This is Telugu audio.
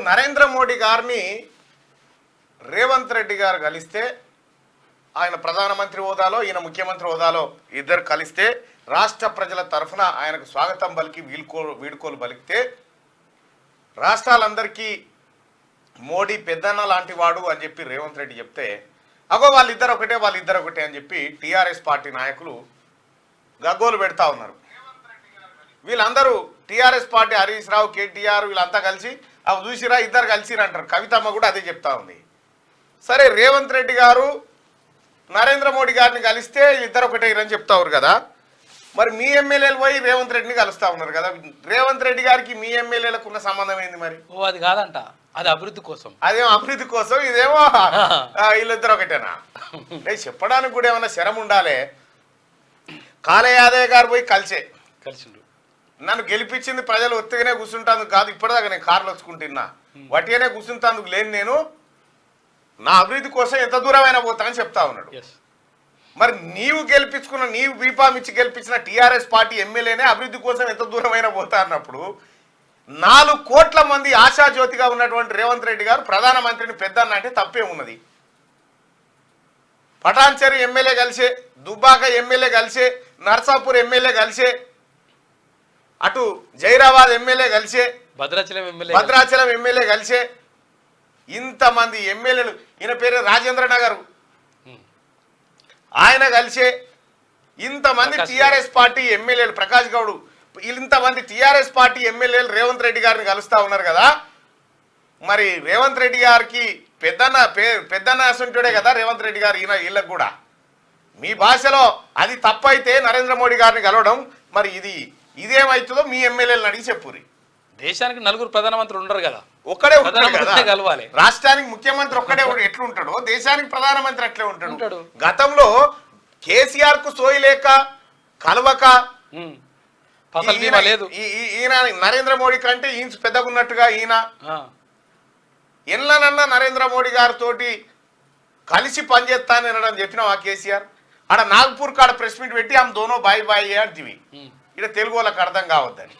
నరేంద్ర మోడీ గారిని రేవంత్ రెడ్డి గారు కలిస్తే, ఆయన ప్రధానమంత్రి హోదాలో ఈయన ముఖ్యమంత్రి హోదాలో ఇద్దరు కలిస్తే రాష్ట్ర ప్రజల తరఫున ఆయనకు స్వాగతం పలికి వీడుకోలు పలికితే రాష్ట్రాలందరికీ మోడీ పెద్దన్న లాంటి వాడు అని చెప్పి రేవంత్ రెడ్డి చెప్తే, అగో వాళ్ళిద్దరు ఒకటే అని చెప్పి టీఆర్ఎస్ పార్టీ నాయకులు గగ్గోలు పెడతా ఉన్నారు. వీళ్ళందరూ టీఆర్ఎస్ పార్టీ హరీష్ రావు, కేటీఆర్ వీళ్ళంతా కలిసి అవి చూసిరా ఇద్దరు కలిసిరా అంటారు. కవితమ్మ కూడా అదే చెప్తా ఉంది. సరే, రేవంత్ రెడ్డి గారు నరేంద్ర మోడీ గారిని కలిస్తే ఇద్దరు ఒకటే అని చెప్తారు కదా, మరి మీ ఎమ్మెల్యేలు పోయి రేవంత్ రెడ్డిని కలుస్తా ఉన్నారు కదా, రేవంత్ రెడ్డి గారికి మీ ఎమ్మెల్యేలకు ఉన్న సంబంధం ఏంది మరి? అది కాదంట, అది అభివృద్ధి కోసం. అదేమో అభివృద్ధి కోసం, ఇదేమో వీళ్ళిద్దరు ఒకటేనా? చెప్పడానికి కూడా ఏమన్నా శరం ఉండాలి. కాళ యాదయ్య గారు పోయి కలిసిండు. నన్ను గెలిపించింది ప్రజలు ఒత్తిగానే కూర్చుంటాను కాదు, ఇప్పటిదాకా నేను కార్లు వచ్చుకుంటున్నా, వట్టిగానే కూర్చుంటాను లేని నేను నా అభివృద్ధి కోసం ఎంత దూరమైనా పోతా అని చెప్తా ఉన్నాడు. మరి నీవు గెలిపించుకున్న, నీవు బీఫామ్ ఇచ్చి గెలిపించిన టీఆర్ఎస్ పార్టీ ఎమ్మెల్యేనే అభివృద్ధి కోసం ఎంత దూరమైనా పోతా అన్నప్పుడు 4 కోట్ల మంది ఆశాజ్యోతిగా ఉన్నటువంటి రేవంత్ రెడ్డి గారు ప్రధానమంత్రిని పెద్దన్న అంటే తప్పే ఉన్నది. పటాన్చెరు ఎమ్మెల్యే కలిసే, దుబ్బాక ఎమ్మెల్యే కలిసే, నర్సాపూర్ ఎమ్మెల్యే కలిసే, అటు జైరాబాద్ ఎమ్మెల్యే కలిసే, భద్రాచలం ఎమ్మెల్యే కలిసే, ఇంతమంది ఎమ్మెల్యేలు, ఈయన పేరు రాజేంద్ర నగర్, ఆయన కలిసే ఇంతమంది టీఆర్ఎస్ పార్టీ ఎమ్మెల్యేలు, ప్రకాష్ గౌడ్, ఇంతమంది టీఆర్ఎస్ పార్టీ ఎమ్మెల్యేలు రేవంత్ రెడ్డి గారిని కలుస్తా ఉన్నారు కదా. మరి రేవంత్ రెడ్డి గారికి పెద్దన్న అసంటుడే కదా రేవంత్ రెడ్డి గారు. వీళ్ళకి కూడా మీ భాషలో అది తప్పైతే నరేంద్ర మోడీ గారిని కలవడం, మరి ఇదేమవుతుందో మీ ఎమ్మెల్యేలను అడిగి చెప్పురి. దేశానికి 4 ప్రధానమంత్రులు ఉండరు కదా, ఒక్కడే కలవాలి. రాష్ట్రానికి ముఖ్యమంత్రి ఒక్కడే ఎట్లుంటాడో దేశానికి ప్రధానమంత్రి అట్లే ఉంటాడు. గతంలో కేసీఆర్ కు సోయి లేక కలవక ఈయన నరేంద్ర మోడీ కంటే ఈయన పెద్దగా ఉన్నట్టుగా ఈయన ఎన్లనన్నా నరేంద్ర మోడీ గారితో కలిసి పనిచేస్తానని చెప్పినావు ఆ కేసీఆర్. ఆడ నాగ్పూర్ కాడ ప్రెస్ మీట్ పెట్టి ఆమె దోనో బాయ్ బాయ్ అంటివి. ఇక్కడ తెలుగు వాళ్ళకి అర్థం కావద్దని.